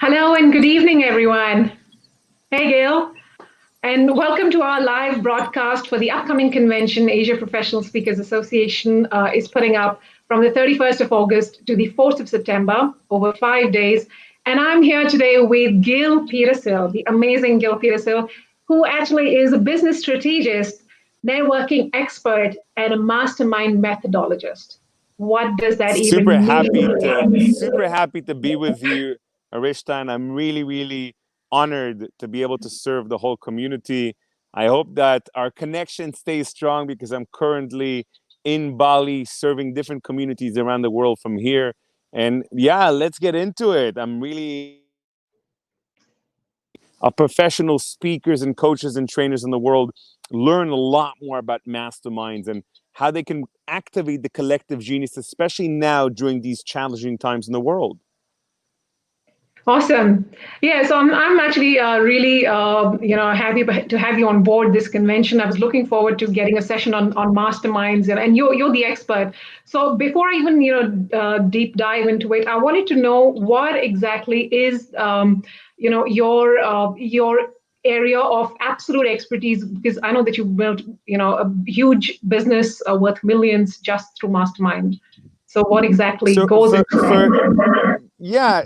Hello and good evening, everyone. Hey, Gail, and welcome to our live broadcast for the upcoming convention Asia Professional Speakers Association is putting up from the 31st of August to the 4th of September over 5 days. And I'm here today with Gil Petersil, the amazing Gil Petersil, who actually is a business strategist, networking expert, and a mastermind methodologist. What does that Super even happy to mean? super happy to be with you, Arishta, and I'm really honored to be able to serve the whole community. I hope that our connection stays strong because I'm currently in Bali serving different communities around the world from here. And yeah, let's get into it. I'm really professional speakers and coaches and trainers in the world learn a lot more about masterminds and how they can activate the collective genius, especially now during these challenging times in the world. Awesome. Yeah, so I'm actually really happy to have you on board this convention. I was looking forward to getting a session on masterminds, and you're the expert. So before I even deep dive into it, I wanted to know what exactly is your area of absolute expertise, because I know that you've built a huge business worth millions just through mastermind. So what exactly So goes for into for it?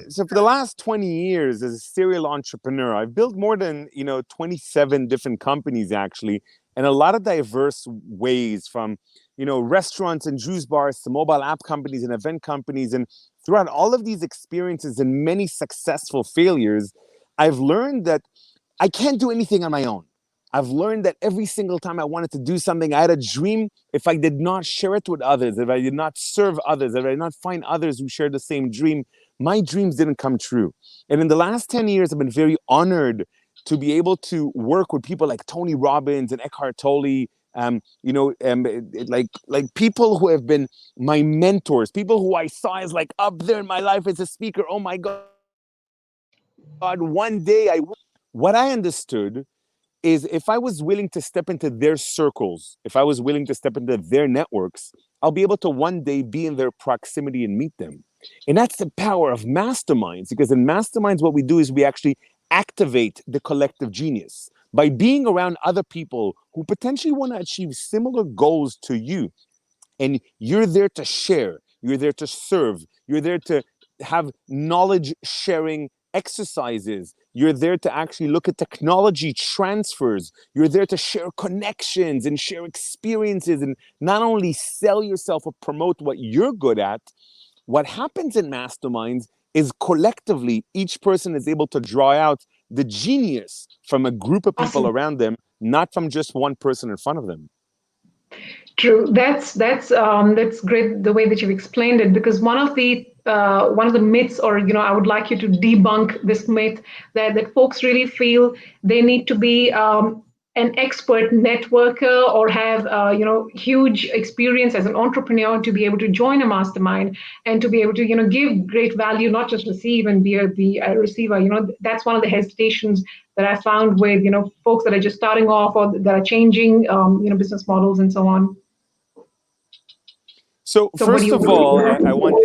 so for the last 20 years as a serial entrepreneur, I've built more than 27 different companies actually, in a lot of diverse ways, from restaurants and juice bars to mobile app companies and event companies. And throughout all of these experiences and many successful failures, I've learned that I can't do anything on my own. I've learned that every single time I wanted to do something, I had a dream. If I did not share it with others, if I did not serve others, if I did not find others who shared the same dream, my dreams didn't come true. And in the last 10 years, I've been very honored to be able to work with people like Tony Robbins and Eckhart Tolle, like people who have been my mentors, people who I saw as like up there in my life as a speaker. Oh my God, one day what I understood is if I was willing to step into their circles, if I was willing to step into their networks, I'll be able to one day be in their proximity and meet them. And that's the power of masterminds, because in masterminds, what we do is we actually activate the collective genius by being around other people who potentially want to achieve similar goals to you. And you're there to share, you're there to serve, you're there to have knowledge sharing exercises, you're there to actually look at technology transfers, you're there to share connections and share experiences and not only sell yourself or promote what you're good at. What happens in masterminds is collectively each person is able to draw out the genius from a group of people Awesome. around them, not from just one person in front of them. True. That's great the way that you've explained it, because one of the myths, or I would like you to debunk this myth that folks really feel they need to be an expert networker or have huge experience as an entrepreneur to be able to join a mastermind and to be able to give great value, not just receive and be a receiver. That's one of the hesitations that I found with folks that are just starting off or that are changing business models and so on. So So what do first you? of all, I want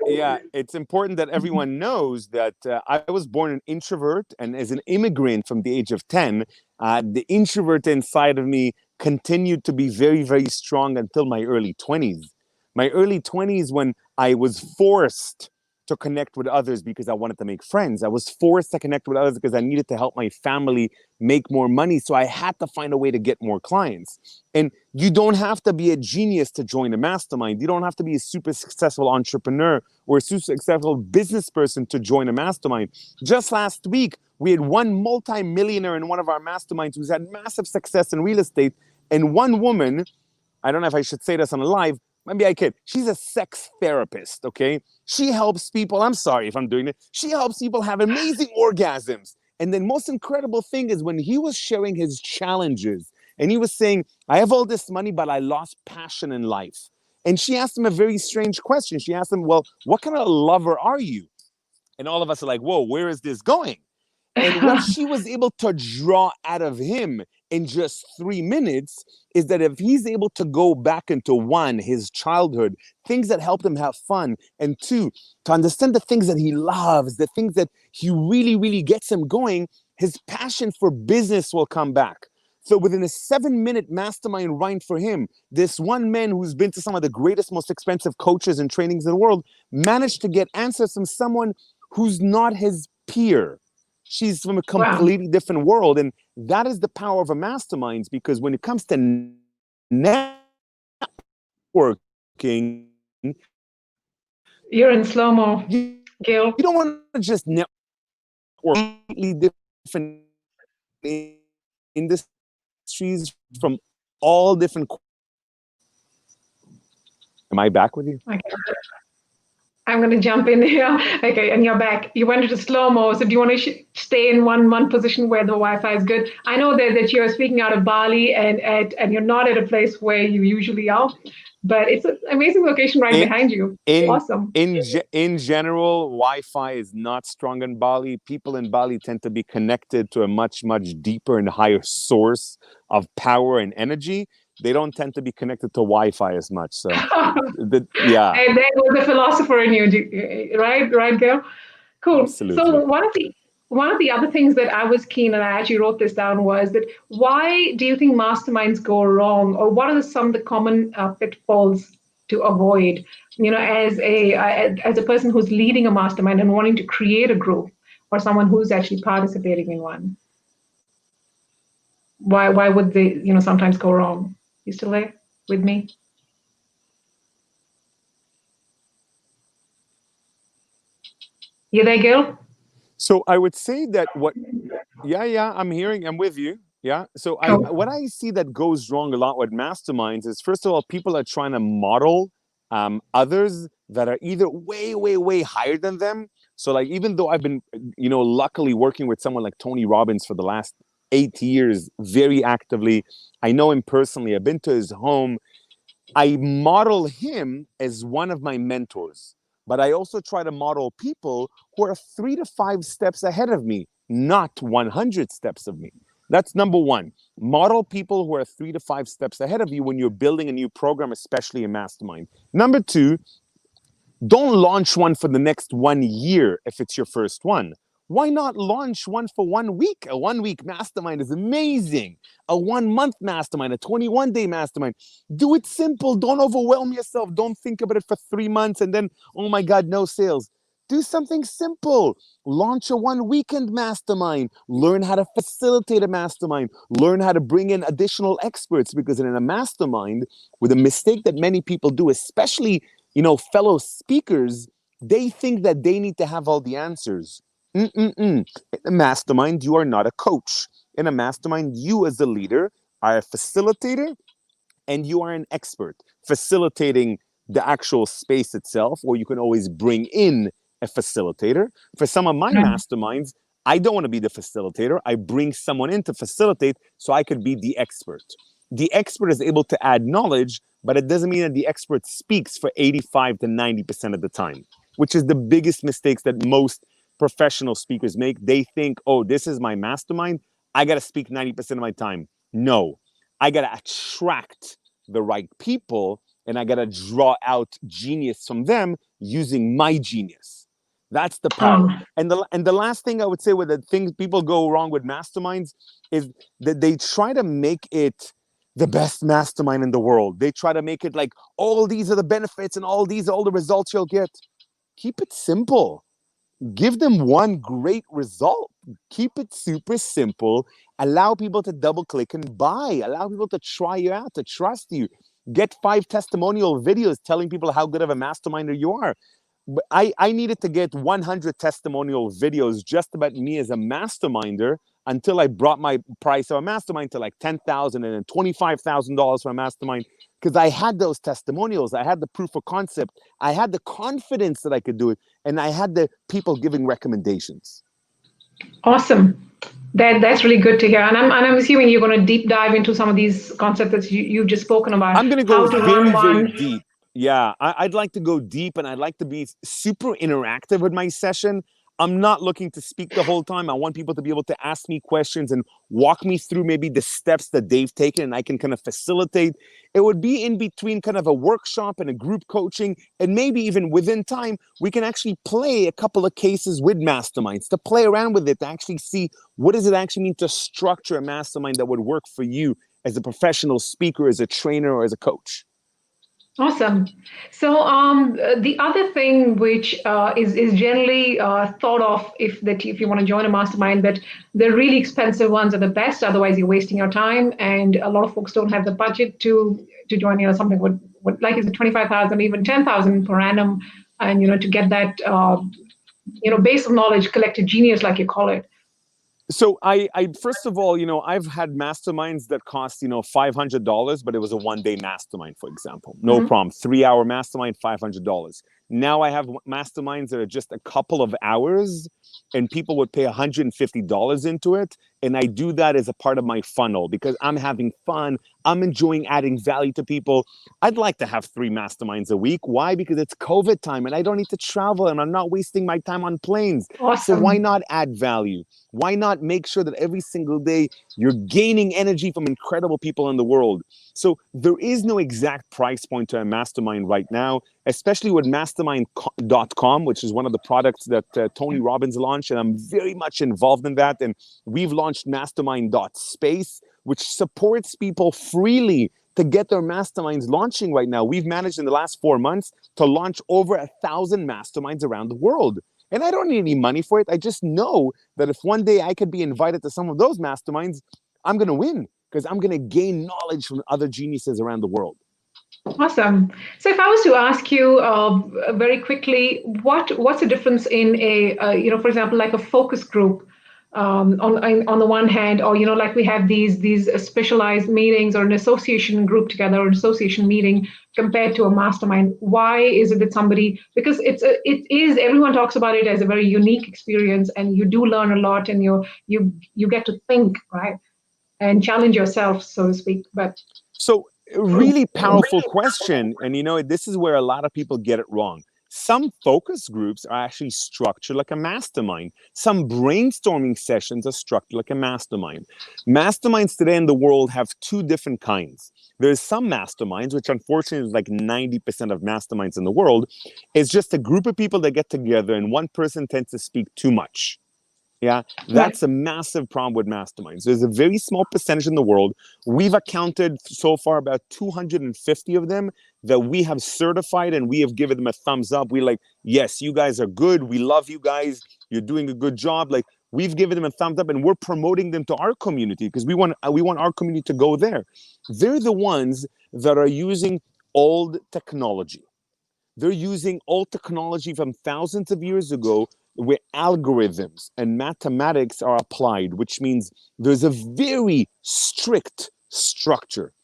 yeah, it's important that everyone knows that I was born an introvert, and as an immigrant from the age of 10, the introvert inside of me continued to be very strong until my early 20s. My early 20s, when I was forced to connect with others because I wanted to make friends. I was forced to connect with others because I needed to help my family make more money. So I had to find a way to get more clients. And you don't have to be a genius to join a mastermind. You don't have to be a super successful entrepreneur or a super successful business person to join a mastermind. Just last week, we had one multi-millionaire in one of our masterminds who's had massive success in real estate. And one woman, I don't know if I should say this on a live, maybe I could. She's a sex therapist, okay? She helps people, I'm sorry if I'm doing it, she helps people have amazing orgasms. And the most incredible thing is when he was sharing his challenges and he was saying, I have all this money, but I lost passion in life. And she asked him a very strange question. She asked him, well, what kind of lover are you? And all of us are like, whoa, where is this going? And what she was able to draw out of him in just 3 minutes is that if he's able to go back into one, his childhood, things that helped him have fun, and two, to understand the things that he loves, the things that he really, really gets him going, his passion for business will come back. So within a 7-minute mastermind run for him, this one man who's been to some of the greatest, most expensive coaches and trainings in the world managed to get answers from someone who's not his peer. She's from a Wow. completely different world. And that is the power of a mastermind, because when it comes to networking, You're in slow-mo, you Gil. don't want to just network completely different industries from all different. Am I back with you? Okay. I'm going to jump in here. Okay, and you're back. You went into slow-mo. So do you want to stay in one position where the Wi-Fi is good? I know that you're speaking out of Bali and you're not at a place where you usually are, but it's an amazing location right In behind you. in Awesome. in general, Wi-Fi is not strong in Bali. People in Bali tend to be connected to a much deeper and higher source of power and energy. They don't tend to be connected to Wi-Fi as much. So, yeah, And there was a philosopher in you, right? Right, Gail? Cool. So absolutely. one of the other things that I was keen, and I actually wrote this down, was that why do you think masterminds go wrong, or what are some of the common pitfalls to avoid? As a person who's leading a mastermind and wanting to create a group, or someone who's actually participating in one, why would they sometimes go wrong? You still there with me? You there, Gil? So I would say that yeah, I'm with you. Yeah. So Cool. what I see that goes wrong a lot with masterminds is, first of all, people are trying to model others that are either way higher than them. So like, even though I've been, luckily working with someone like Tony Robbins for the last 8 years, very actively, I know him personally. I've been to his home. I model him as one of my mentors, but I also try to model people who are 3 to 5 steps ahead of me, not 100 steps of me. That's number one. Model people who are 3 to 5 steps ahead of you when you're building a new program, especially a mastermind. Number two, don't launch one for the next 1 year if it's your first one. Why not launch one for 1 week? A 1 week mastermind is amazing. A 1 month mastermind, a 21-day mastermind. Do it simple. Don't overwhelm yourself. Don't think about it for 3 months and then, oh my God, no sales. Do something simple. Launch a 1 weekend mastermind. Learn how to facilitate a mastermind. Learn how to bring in additional experts, because in a mastermind, with a mistake that many people do, especially fellow speakers, they think that they need to have all the answers. In a mastermind, you are not a coach. In a mastermind, you as a leader are a facilitator, and you are an expert facilitating the actual space itself, or you can always bring in a facilitator. For some of my masterminds, I don't want to be the facilitator. I bring someone in to facilitate so I could be the expert. The expert is able to add knowledge, but it doesn't mean that the expert speaks for 85 to 90% of the time, which is the biggest mistakes that most professional speakers make. They think, oh, this is my mastermind. I got to speak 90% of my time. No, I got to attract the right people, and I got to draw out genius from them using my genius. That's the power. Um, And the last thing I would say with the things people go wrong with masterminds is that they try to make it the best mastermind in the world. They try to make it like, all these are the benefits and all these are all the results you'll get. Keep it simple. Give them one great result. Keep it super simple. Allow people to double click and buy. Allow people to try you out, to trust you. Get 5 testimonial videos telling people how good of a masterminder you are. But I needed to get 100 testimonial videos just about me as a masterminder until I brought my price of a mastermind to like $10,000 and then $25,000 for a mastermind, because I had those testimonials. I had the proof of concept. I had the confidence that I could do it. And I had the people giving recommendations. Awesome. That's really good to hear. And I'm assuming you're going to deep dive into some of these concepts that you've just spoken about, I'm going to go how to run very one. deep. Yeah, I'd like to go deep, and I'd like to be super interactive with my session. I'm not looking to speak the whole time. I want people to be able to ask me questions and walk me through maybe the steps that they've taken, and I can kind of facilitate. It would be in between kind of a workshop and a group coaching, and maybe even within time, we can actually play a couple of cases with masterminds, to play around with it, to actually see what does it actually mean to structure a mastermind that would work for you as a professional speaker, as a trainer, or as a coach. Awesome. So the other thing which is generally thought of if you want to join a mastermind, that the really expensive ones are the best. Otherwise, you're wasting your time, and a lot of folks don't have the budget to join. Something what like is it 25,000, even 10,000 per annum, and to get that base of knowledge, collective genius, like you call it. So I first of all, I've had masterminds that cost, $500, but it was a 1-day mastermind, for example. No problem. 3-hour mastermind, $500. Now I have masterminds that are just a couple of hours, and people would pay $150 into it. And I do that as a part of my funnel because I'm having fun. I'm enjoying adding value to people. I'd like to have 3 masterminds a week. Why? Because it's COVID time and I don't need to travel and I'm not wasting my time on planes. Awesome. So why not add value? Why not make sure that every single day you're gaining energy from incredible people in the world? So there is no exact price point to a mastermind right now, especially with mastermind.com, which is one of the products that Tony Robbins launched. And I'm very much involved in that. And we've launched mastermind.space, which supports people freely to get their masterminds launching right now. We've managed in the last 4 months to launch over 1,000 masterminds around the world. And I don't need any money for it. I just know that if one day I could be invited to some of those masterminds, I'm going to win because I'm going to gain knowledge from other geniuses around the world. Awesome. So if I was to ask you very quickly, what's the difference in for example, like a focus group on the one hand, or like we have these specialized meetings, or an association group together, or an association meeting compared to a mastermind? Why is it that somebody, because it is everyone talks about it as a very unique experience, and you do learn a lot, and you get to think, right, and challenge yourself, so to speak. But so really powerful question, and this is where a lot of people get it wrong. Some focus groups are actually structured like a mastermind. Some brainstorming sessions are structured like a mastermind. Masterminds today in the world have 2 different kinds. There's some masterminds, which unfortunately is like 90% of masterminds in the world, is just a group of people that get together and one person tends to speak too much. Yeah, that's a massive problem with masterminds. There's a very small percentage in the world. We've accounted so far about 250 of them that we have certified, and we have given them a thumbs up. We're like, yes, you guys are good. We love you guys. You're doing a good job. Like, we've given them a thumbs up, and we're promoting them to our community because we want our community to go there. They're the ones that are using old technology. They're using old technology from thousands of years ago, where algorithms and mathematics are applied, which means there's a very strict structure.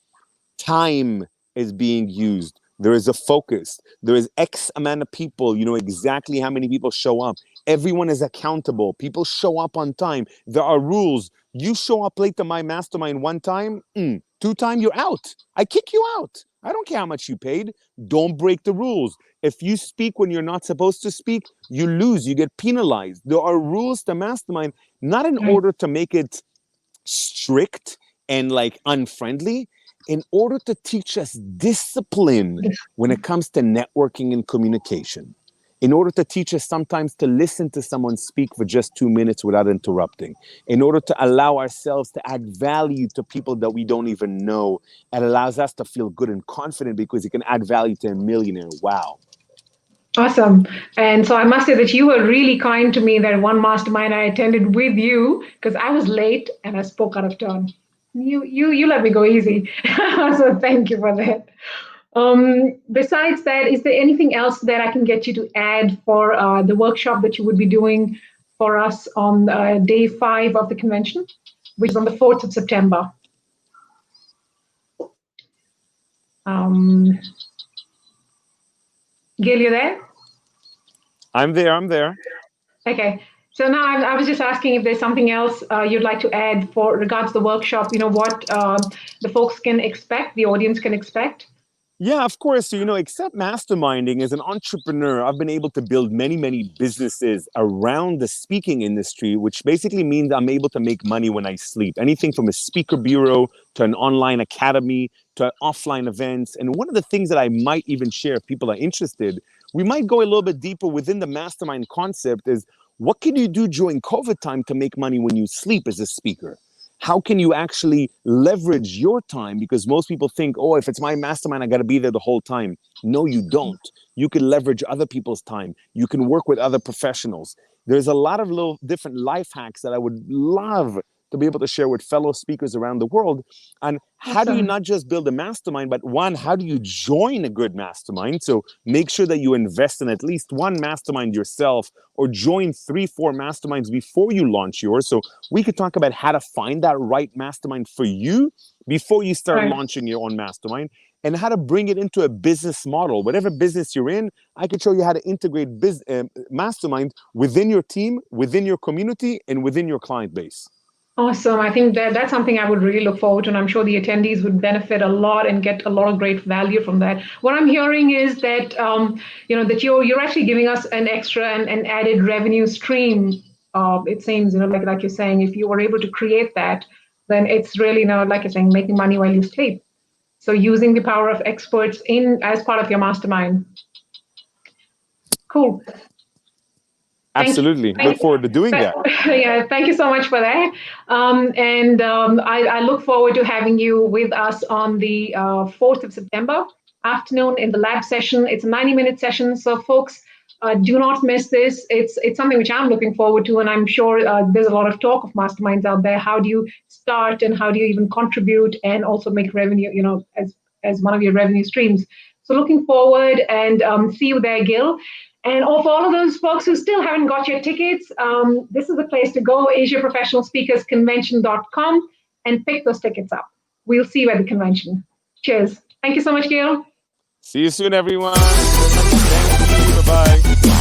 Time is being used. There is a focus. There is X amount of people. You know exactly how many people show up. Everyone is accountable. People show up on time. There are rules. You show up late to my mastermind 1 time, 2 times, you're out. I kick you out. I don't care how much you paid. Don't break the rules. If you speak when you're not supposed to speak, you lose. You get penalized. There are rules to mastermind, not in order to make it strict and like unfriendly, in order to teach us discipline when it comes to networking and communication. In order to teach us sometimes to listen to someone speak for just 2 minutes without interrupting. In order to allow ourselves to add value to people that we don't even know. It allows us to feel good and confident because it can add value to a millionaire. Wow. Awesome. And so I must say that you were really kind to me that one mastermind I attended with you, because I was late and I spoke out of turn. You let me go easy. So thank you for that. Besides that, is there anything else that I can get you to add for the workshop that you would be doing for us on day 5 of the convention, which is on the 4th of September? Gil, you there? I'm there. Okay. So now I was just asking if there's something else you'd like to add for regards to the workshop, what the folks can expect, the audience can expect. Yeah, of course. So, except masterminding, as an entrepreneur, I've been able to build many, many businesses around the speaking industry, which basically means I'm able to make money when I sleep. Anything from a speaker bureau to an online academy to offline events. And one of the things that I might even share if people are interested, we might go a little bit deeper within the mastermind concept is what can you do during COVID time to make money when you sleep as a speaker? How can you actually leverage your time? Because most people think, oh, if it's my mastermind, I got to be there the whole time. No, you don't. You can leverage other people's time. You can work with other professionals. There's a lot of little different life hacks that I would love to be able to share with fellow speakers around the world. And how do you Awesome. not just build a mastermind, but one, how do you join a good mastermind? So make sure that you invest in at least one mastermind yourself or join 3, 4 masterminds before you launch yours. So we could talk about how to find that right mastermind for you before you start Right. launching your own mastermind and how to bring it into a business model. Whatever business you're in, I can show you how to integrate mastermind within your team, within your community, and within your client base. Awesome. I think that that's something I would really look forward to, and I'm sure the attendees would benefit a lot and get a lot of great value from that. What I'm hearing is that that you're actually giving us an extra and an added revenue stream. It seems like you're saying, if you were able to create that, then it's really like you're saying, making money while you sleep. So using the power of experts in as part of your mastermind. Cool. Thank you. Absolutely. Look forward to doing that. Yeah, thank you so much for that. I look forward to having you with us on the 4th of September afternoon in the lab session. It's a 90-minute session, so folks, do not miss this. It's something which I'm looking forward to, and I'm sure there's a lot of talk of masterminds out there. How do you start, and how do you even contribute, and also make revenue? As one of your revenue streams. So looking forward, and see you there, Gil. And for all of those folks who still haven't got your tickets, this is the place to go, asiaprofessionalspeakersconvention.com, and pick those tickets up. We'll see you at the convention. Cheers. Thank you so much, Gail. See you soon, everyone. Thank you. Bye-bye.